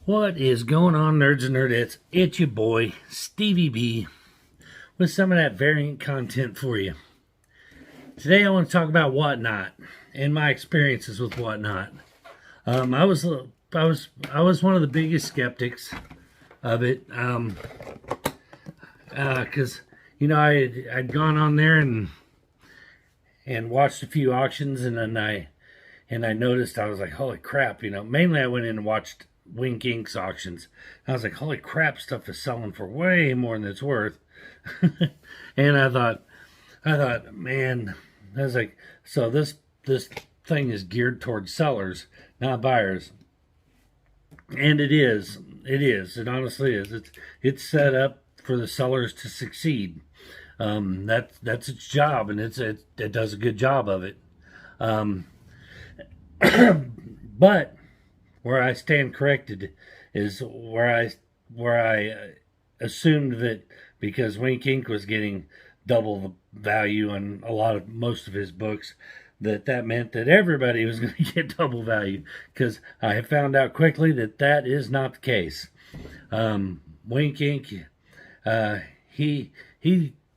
What is going on, nerds and nerdettes? It's your boy, Stevie B, with some of that variant content for you. Today I want to talk about Whatnot and my experiences with Whatnot. I was one of the biggest skeptics of it, because I'd gone on there and watched a few auctions, and then I noticed, I was like, holy crap, mainly I went in and watched Wink Inc.'s auctions. I was like, holy crap, stuff is selling for way more than it's worth. And I thought, man, I was like, so this thing is geared towards sellers, not buyers. And it honestly is. It's set up for the sellers to succeed. That's its job, and it does a good job of it. But where I stand corrected is where I assumed that because Wink Inc. was getting double the value on most of his books, that meant that everybody was going to get double value. Because I have found out quickly that is not the case. Wink Inc. He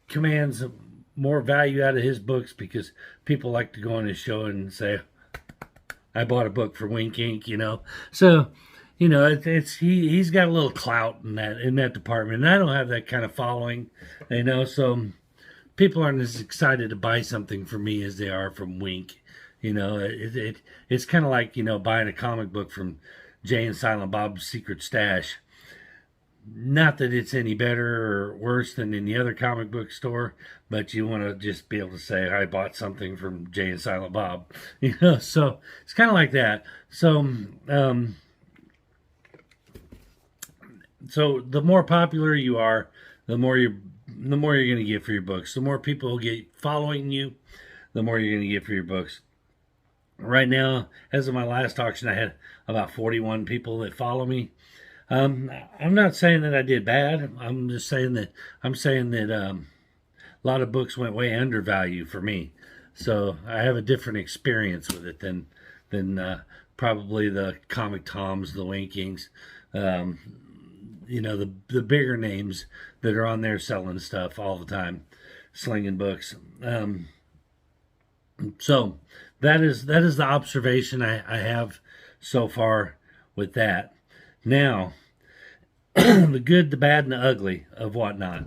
commands more value out of his books because people like to go on his show and say, I bought a book for Wink Inc., So, he's got a little clout in that department. And I don't have that kind of following, so people aren't as excited to buy something from me as they are from Wink. It's kind of like, buying a comic book from Jay and Silent Bob's Secret Stash. Not that it's any better or worse than any other comic book store, but you want to just be able to say, I bought something from Jay and Silent Bob, so it's kind of like that. So, so the more popular you are, the more you're going to get for your books. The more people who get following you, the more you're going to get for your books. Right now, as of my last auction, I had about 41 people that follow me. I'm not saying that I did bad. I'm just saying that a lot of books went way under value for me. So I have a different experience with it than probably the Comic Toms, the Winkings, the bigger names that are on there selling stuff all the time, slinging books. So that is the observation I have so far with that. Now, the good, the bad, and the ugly of Whatnot.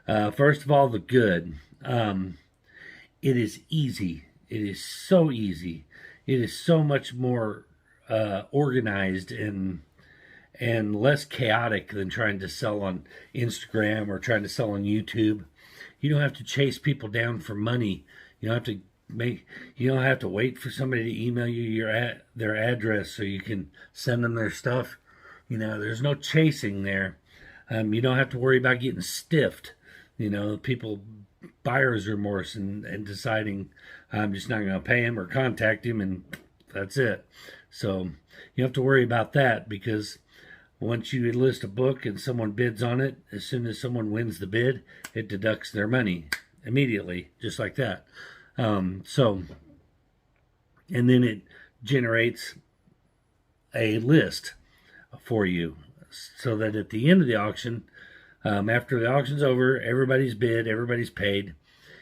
First of all, the good. It is easy. It is so easy. It is so much more organized and less chaotic than trying to sell on Instagram or trying to sell on YouTube. You don't have to chase people down for money. You don't have to wait for somebody to email you their address so you can send them their stuff. There's no chasing there. You don't have to worry about getting stiffed. Buyer's remorse and deciding I'm just not going to pay him or contact him, and that's it. So you have to worry about that, because once you list a book and someone bids on it, as soon as someone wins the bid, it deducts their money immediately, just like that. And then it generates a list for you, so that at the end of the auction, after the auction's over, everybody's bid, everybody's paid,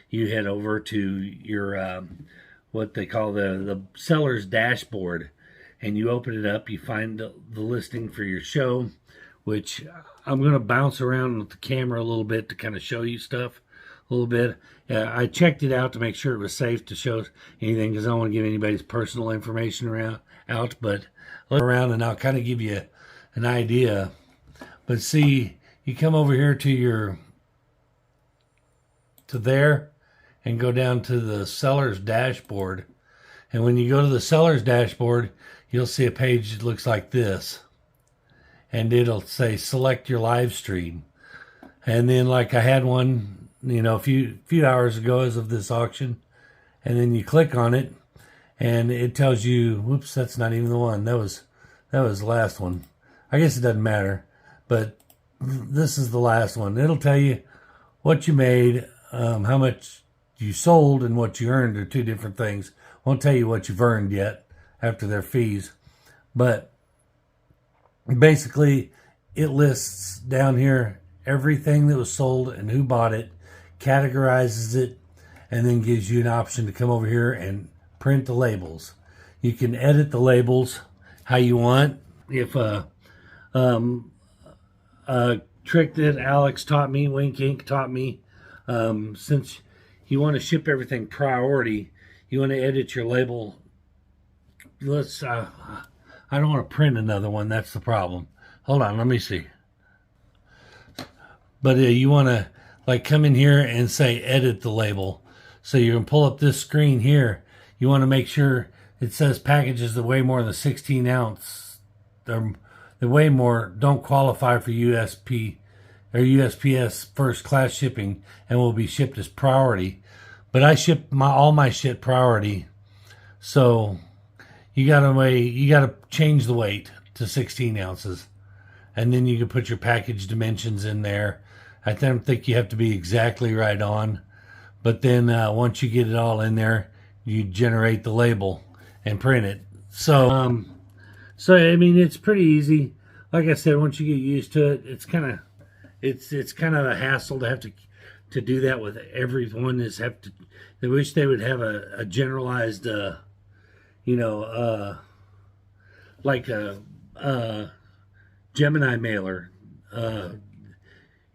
you head over to your what they call the seller's dashboard, and you open it up. You find the listing for your show, which I'm going to bounce around with the camera a little bit to kind of show you stuff a little bit. I checked it out to make sure it was safe to show anything, because I don't want to give anybody's personal information out, but look around and I'll kind of give you an idea. But see, you come over here to there and go down to the seller's dashboard. And when you go to the seller's dashboard, you'll see a page that looks like this. And it'll say select your live stream. And then, like, I had one, a few hours ago as of this auction. And then you click on it and it tells you, whoops, that's not even the one. That was the last one. I guess it doesn't matter, but this is the last one. It'll tell you what you made, how much you sold, and what you earned are two different things. Won't tell you what you've earned yet after their fees. But Basically, it lists down here everything that was sold and who bought it, categorizes it, and then gives you an option to come over here and print the labels. You can edit the labels how you want. If um, a trick that Alex taught me, Wink Ink taught me, since you want to ship everything priority, you want to edit your label. Let's. I don't want to print another one. That's the problem. Hold on, let me see. But you want to like come in here and say edit the label. So you can pull up this screen here. You want to make sure it says packages that weigh more than 16 ounce. They're way more don't qualify for USP or USPS first class shipping and will be shipped as priority. But I ship all my shit priority. So you gotta change the weight to 16 ounces. And then you can put your package dimensions in there. I don't think you have to be exactly right on. But then once you get it all in there, you generate the label and print it. So I mean, it's pretty easy. Like I said, once you get used to it, it's kind of a hassle to have to do that with everyone. They wish they would have a generalized, like a Gemini mailer.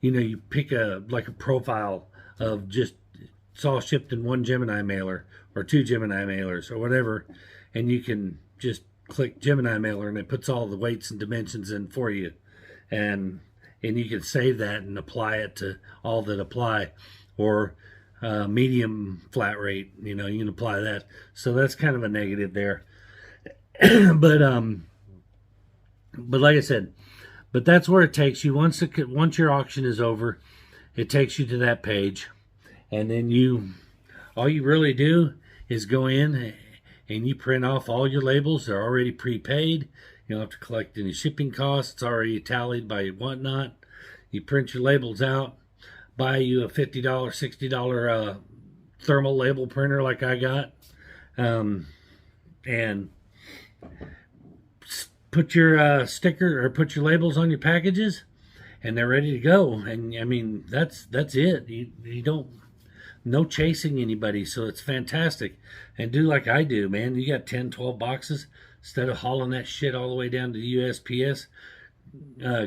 You pick a profile of just it's all shipped in one Gemini mailer or two Gemini mailers or whatever, and you can just click Gemini mailer and it puts all the weights and dimensions in for you, and you can save that and apply it to all that apply, or medium flat rate. You can apply that. So that's kind of a negative there, but like I said, but that's where it takes you. Once your auction is over, it takes you to that page, and then all you really do is go in and you print off all your labels. They're already prepaid. You don't have to collect any shipping costs. It's already tallied by whatnot. You print your labels out, buy you a $50, $60 thermal label printer like I got, and put your sticker or put your labels on your packages, and they're ready to go. And I mean, that's it. You don't, no chasing anybody, so it's fantastic. And do like I do, man. You got 10, 12 boxes. Instead of hauling that shit all the way down to the USPS,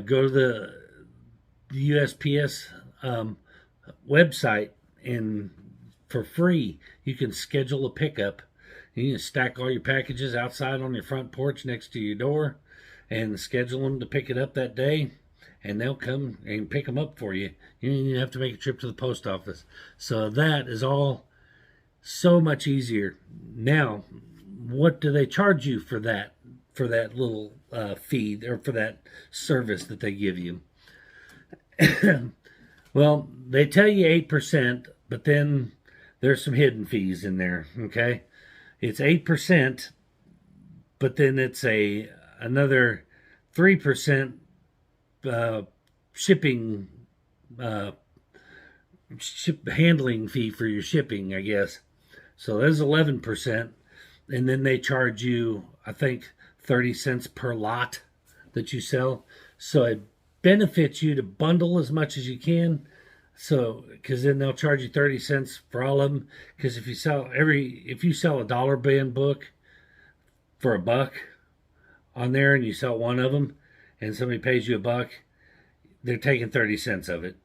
go to the USPS website, and for free you can schedule a pickup. You can stack all your packages outside on your front porch next to your door and schedule them to pick it up that day, and they'll come and pick them up for you. You don't even have to make a trip to the post office. So that is all so much easier. Now, what do they charge you for that little fee, or for that service that they give you? Well, they tell you 8%, but then there's some hidden fees in there, okay? It's 8%, but then it's another 3% shipping handling fee for your shipping, I guess. So there's 11%, and then they charge you, I think, 30 cents per lot that you sell. So it benefits you to bundle as much as you can. So, because then they'll charge you 30 cents for all of them. Because if you sell a dollar bin book for $1 on there, and you sell one of them, and somebody pays you $1, they're taking 30 cents of it,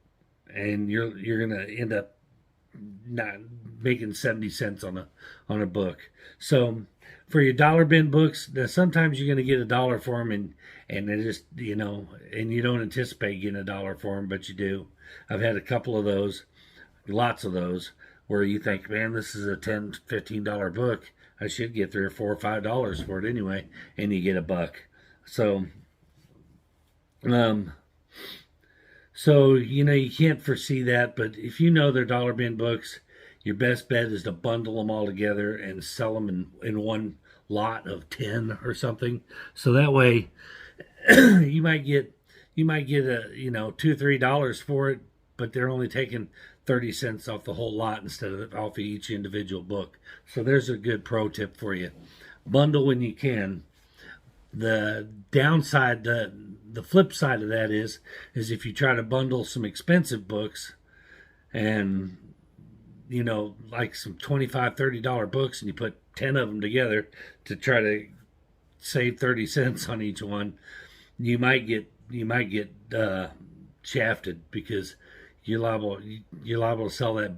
and you're gonna end up not making 70 cents on a book. So for your dollar bin books, sometimes you're gonna get $1 for them, and they just, and you don't anticipate getting $1 for them, but you do. I've had a couple of those, lots of those, where you think, man, this is a $10, $15 book. I should get $3 or $4 or $5 for it anyway, and you get $1. So, you can't foresee that, but if you know they're dollar bin books, your best bet is to bundle them all together and sell them in one lot of 10 or something. So that way, you might get a $2, $3 for it, but they're only taking 30 cents off the whole lot instead of off of each individual book. So there's a good pro tip for you. Bundle when you can. The downside, the flip side of that is if you try to bundle some expensive books and like some $25-$30 books, and you put 10 of them together to try to save 30 cents on each one, you might get shafted, because you're liable to sell that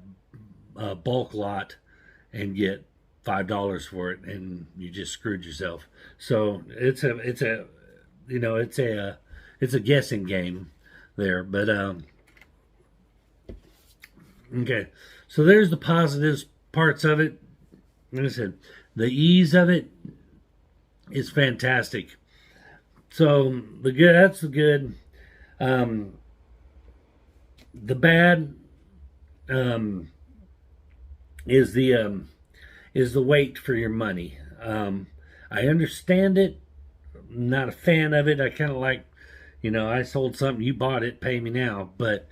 bulk lot and get $5 for it, and you just screwed yourself. So it's a guessing game there. But okay, so there's the positives parts of it. Like I said, the ease of it is fantastic. So that's the good. The bad is the wait for your money. I understand it. I'm not a fan of it. I kind of like, I sold something, you bought it, pay me now. But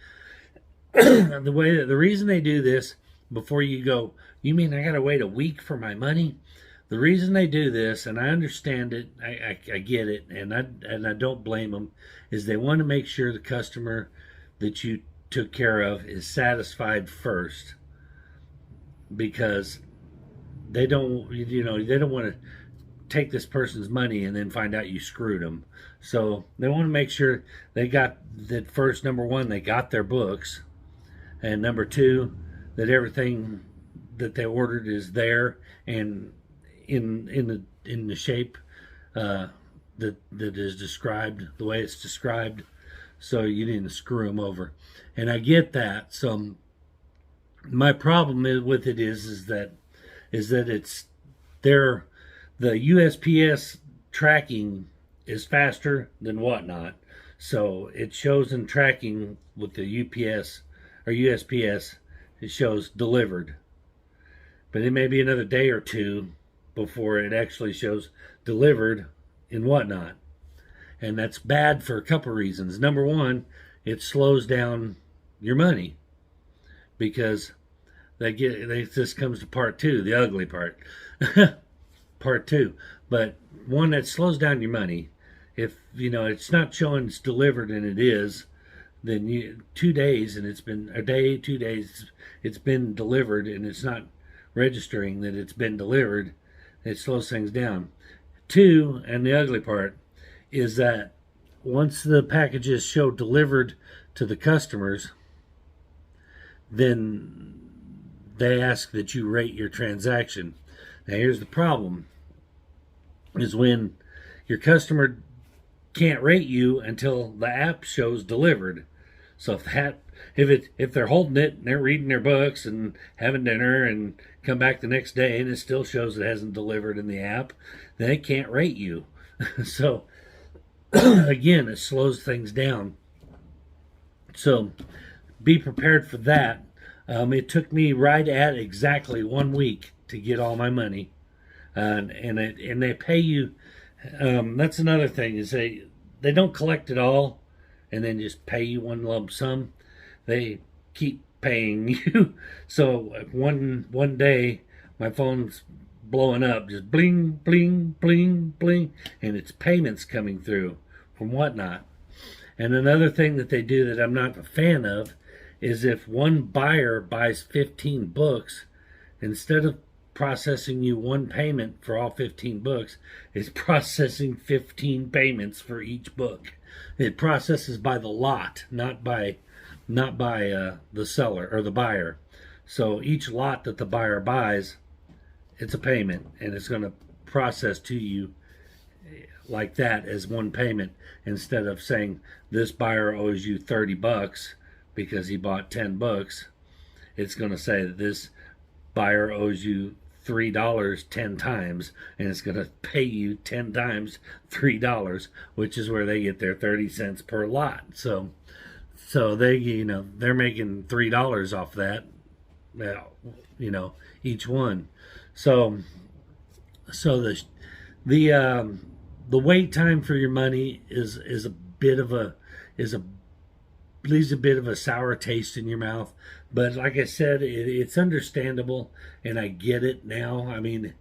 the reason they do this, before you go, you mean I gotta wait a week for my money? The reason they do this, and I understand it, I get it, and I don't blame them, is they want to make sure the customer that you took care of is satisfied first, because they don't want to take this person's money and then find out you screwed them. So they want to make sure they got that first. Number one, they got their books, and number two, that everything that they ordered is there and in the shape that is described, the way it's described, so you didn't screw them over. And I get that. So my problem with it is that it's the USPS tracking is faster than whatnot, so it shows in tracking with the UPS or USPS, it shows delivered, but it may be another day or two before it actually shows delivered in whatnot. And that's bad for a couple reasons. Number one, it slows down your money, because this comes to part two, the ugly part. Part two. But one, that slows down your money. If it's not showing it's delivered, and it is, then 2 days, and it's been a day, 2 days, it's been delivered, and it's not registering that it's been delivered, it slows things down. Two, and the ugly part, is that once the packages show delivered to the customers, then they ask that you rate your transaction. Now here's the problem, is when your customer can't rate you until the app shows delivered. So if they're holding it and they're reading their books and having dinner and come back the next day and it still shows it hasn't delivered in the app, then they can't rate you. So again, it slows things down. So be prepared for that. It took me right at exactly 1 week to get all my money, and they pay you. That's another thing, is they don't collect it all and then just pay you one lump sum. They keep paying you. So one day my phone's blowing up, just bling bling bling bling, and it's payments coming through from whatnot. And another thing that they do that I'm not a fan of is if one buyer buys 15 books, instead of processing you one payment for all 15 books, it's processing 15 payments for each book. It processes by the lot, not by the seller or the buyer. So each lot that the buyer buys, it's a payment, and it's going to process to you like that as one payment, instead of saying this buyer owes you $30 because he bought 10 books. It's going to say that this buyer owes you $3 10 times, and it's going to pay you 10 times $3, which is where they get their 30 cents per lot. So they, they're making $3 off that, each one. So the wait time for your money is a bit of a leaves a bit of a sour taste in your mouth. But like I said, it's understandable, and I get it now. I mean,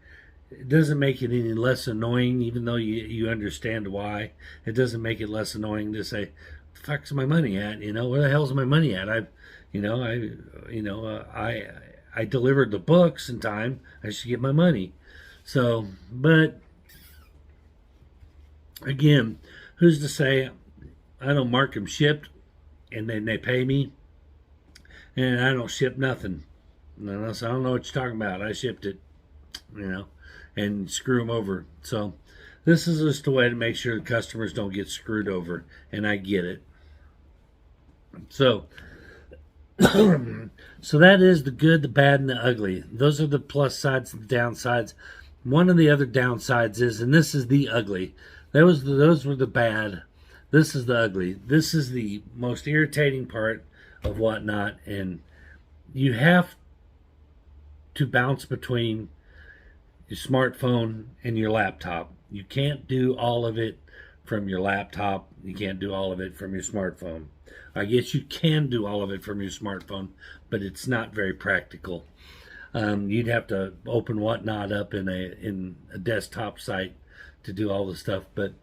it doesn't make it any less annoying, even though you understand why. It doesn't make it less annoying to say, "The fuck's my money at?" Where the hell's my money at? You know, I, I delivered the books in time. I should get my money. So, but again, who's to say I don't mark them shipped, and then they pay me, and I don't ship nothing. So I don't know what you're talking about. I shipped it, and screw them over. So this is just a way to make sure the customers don't get screwed over, and I get it. So, so that is the good, the bad, and the ugly. Those are the plus sides and the downsides. One of the other downsides is, and this is the ugly. Those were the bad. This is the ugly. This is the most irritating part of whatnot, and you have to bounce between your smartphone and your laptop. You can't do all of it from your laptop. You can't do all of it from your smartphone. I guess you can do all of it from your smartphone, but it's not very practical. You'd have to open whatnot up in a desktop site to do all the stuff. But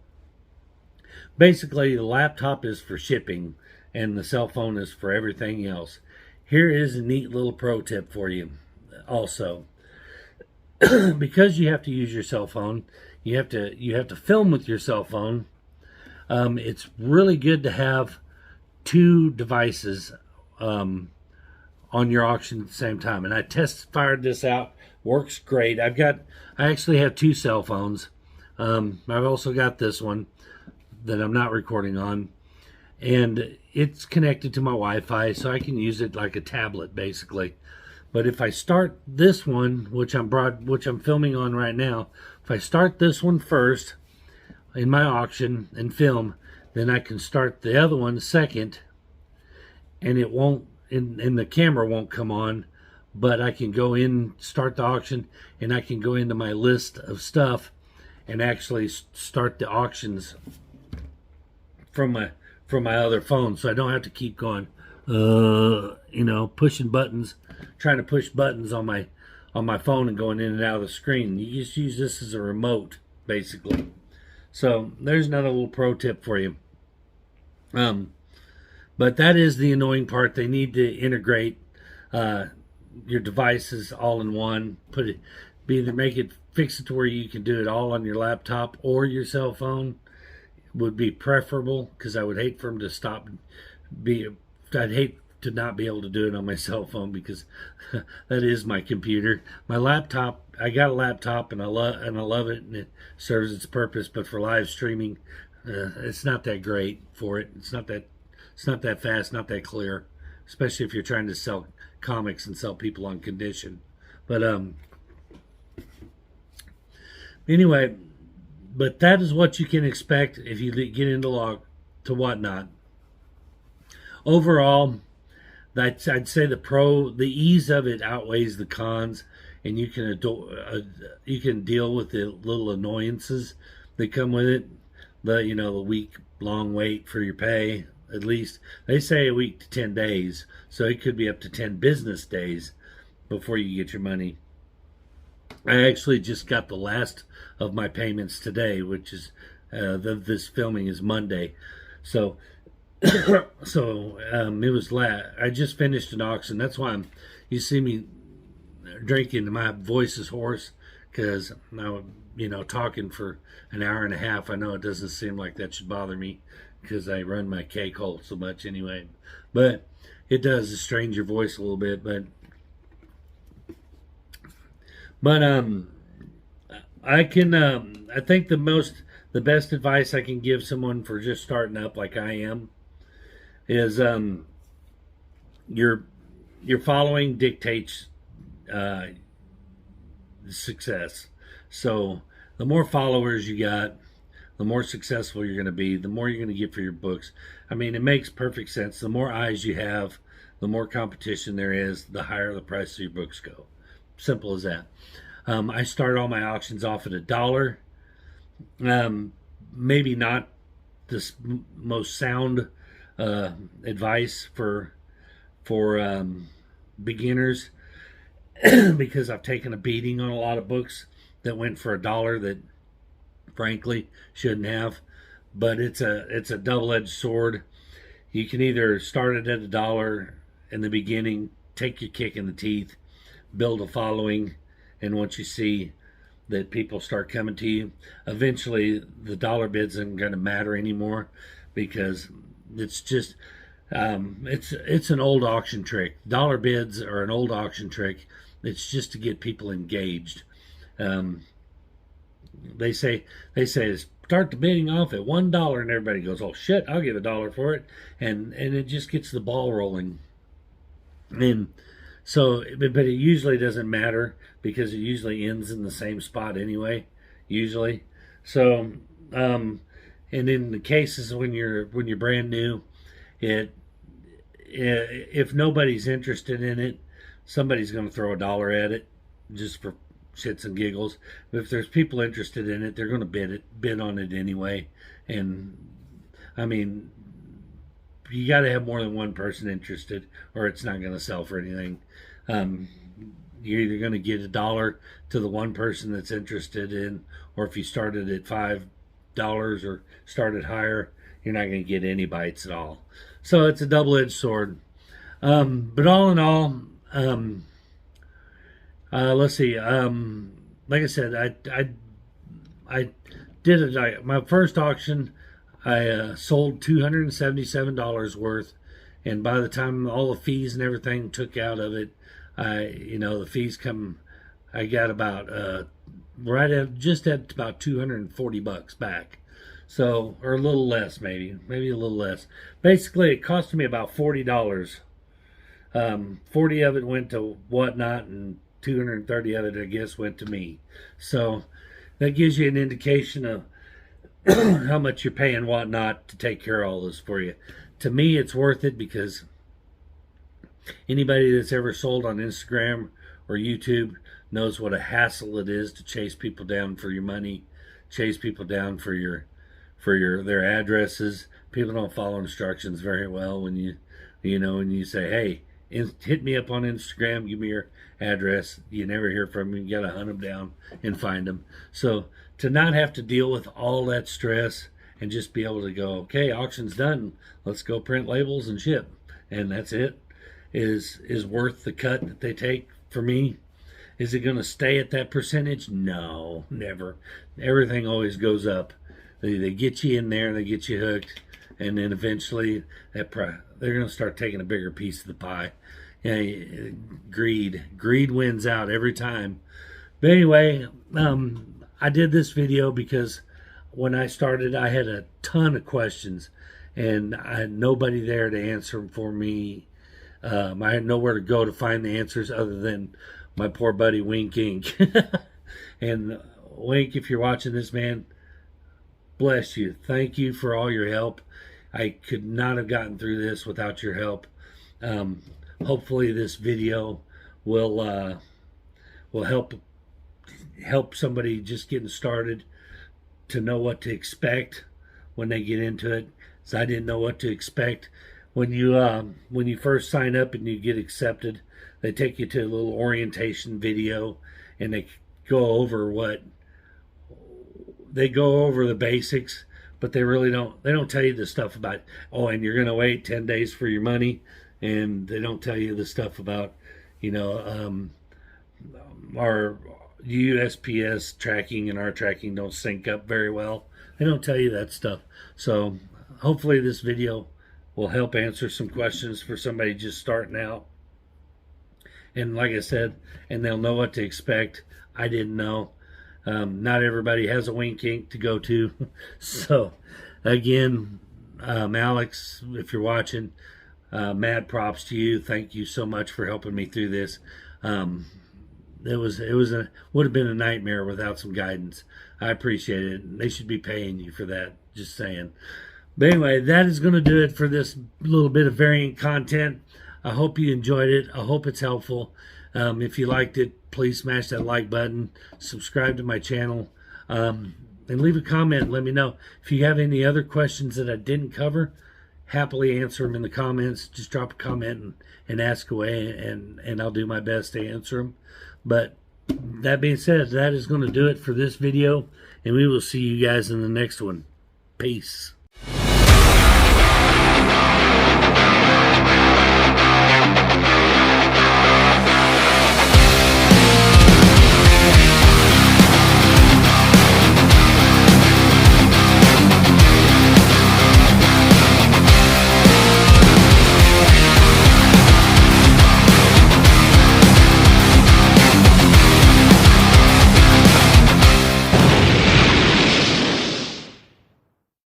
basically, the laptop is for shipping, and the cell phone is for everything else. Here is a neat little pro tip for you. Also, because you have to use your cell phone, you have to film with your cell phone. It's really good to have two devices on your auction at the same time. And I fired this out. Works great. I actually have two cell phones. I've also got this one that I'm not recording on, and it's connected to my Wi-Fi, so I can use it like a tablet basically. But if I start this one, which I'm filming on right now, if I start this one first in my auction and film, then I can start the other one second, and it won't, and the camera won't come on, but I can go in, start the auction, and I can go into my list of stuff and actually start the auctions from my other phone, so I don't have to keep going, pushing buttons, trying to push buttons on my phone and going in and out of the screen. You just use this as a remote, basically. So there's another little pro tip for you. But that is the annoying part. They need to integrate your devices all in one. Fix it to where you can do it all on your laptop or your cell phone. Would be preferable, because I would hate for them to stop. I'd hate to not be able to do it on my cell phone, because that is my computer. My laptop, I got a laptop and I love it, and it serves its purpose. But for live streaming, it's not that great for it. It's not that fast, not that clear, especially if you're trying to sell comics and sell people on condition. But anyway. But that is what you can expect if you get into whatnot. Overall, I'd say the ease of it outweighs the cons, and you can deal with the little annoyances that come with it. The week-long wait for your pay. At least they say a week to 10 days, so it could be up to 10 business days before you get your money. I actually just got the last of my payments today, which is this filming is Monday. So it was I just finished an auction. That's why you see me drinking. My voice is hoarse because now talking for an hour and a half. I know it doesn't seem like that should bother me because I run my cake hole so much anyway, but it does strain your voice a little bit. But I think the best advice I can give someone for just starting up like I am is your following dictates success. So the more followers you got, the more successful you're going to be, the more you're going to get for your books. I mean, it makes perfect sense. The more eyes you have, the more competition there is, the higher the price of your books go. Simple as that. I start all my auctions off at $1. Maybe not the most sound advice for beginners because I've taken a beating on a lot of books that went for $1 that frankly shouldn't have. But it's a double-edged sword. You can either start it at $1 in the beginning, take your kick in the teeth, build a following, and once you see that people start coming to you, eventually the dollar bids isn't going to matter anymore, because it's just it's an old auction trick. Dollar bids are an old auction trick. It's just to get people engaged. They say start the bidding off at $1, and everybody goes, oh shit, I'll give $1 for it, and it just gets the ball rolling. And so, but it usually doesn't matter, because it usually ends in the same spot anyway, usually. So, and in the cases when you're brand new, if nobody's interested in it, somebody's going to throw $1 at it just for shits and giggles. But if there's people interested in it, they're going to bid on it anyway. And I mean, you got to have more than one person interested, or it's not going to sell for anything. You're either going to get $1 to the one person that's interested in, or if you started at $5 or started higher, you're not going to get any bites at all. So it's a double-edged sword. But all in all, let's see. Like I said, I did it. My first auction, I sold $277 worth, and by the time all the fees and everything took out of it, the fees come. I got about just at about $240 back. So, or a little less, maybe a little less. Basically, it cost me about $40. 40 of it went to Whatnot, and 230 of it, I guess, went to me. So that gives you an indication of how much you're paying Whatnot to take care of all this for you. To me, it's worth it, because anybody that's ever sold on Instagram or YouTube knows what a hassle it is to chase people down for your money, chase people down for their addresses. People don't follow instructions very well when when you say, hey, hit me up on Instagram, give me your address. You never hear from them. You got to hunt them down and find them. So to not have to deal with all that stress and just be able to go, okay, auction's done, let's go print labels and ship, and that's it, is worth the cut that they take for me. Is it going to stay at that percentage? No, never. Everything always goes up. They get you in there, they get you hooked, and then eventually they're going to start taking a bigger piece of the pie. Greed wins out every time. But anyway, I did this video because when I started, I had a ton of questions, and I had nobody there to answer them for me. I had nowhere to go to find the answers other than my poor buddy Wink Inc. And Wink, if you're watching this, man, bless you. Thank you for all your help. I could not have gotten through this without your help. Hopefully this video will help somebody just getting started to know what to expect when they get into it. So I didn't know what to expect. When you first sign up and you get accepted, they take you to a little orientation video, and they go over the basics, but they really don't tell you the stuff about, oh, and you're going to wait 10 days for your money, and they don't tell you the stuff about, our USPS tracking and our tracking don't sync up very well. They don't tell you that stuff. So hopefully this video will help answer some questions for somebody just starting out. And like I said, and they'll know what to expect. I didn't know. Not everybody has a Wink Inc. to go to. So again, Alex, if you're watching, mad props to you. Thank you so much for helping me through this. Would have been a nightmare without some guidance. I appreciate it. They should be paying you for that. Just saying. But anyway, that is going to do it for this little bit of variant content. I hope you enjoyed it. I hope it's helpful. If you liked it, please smash that like button. Subscribe to my channel. And leave a comment. Let me know. If you have any other questions that I didn't cover, happily answer them in the comments. Just drop a comment and ask away, and I'll do my best to answer them. But that being said, that is going to do it for this video, and we will see you guys in the next one. Peace.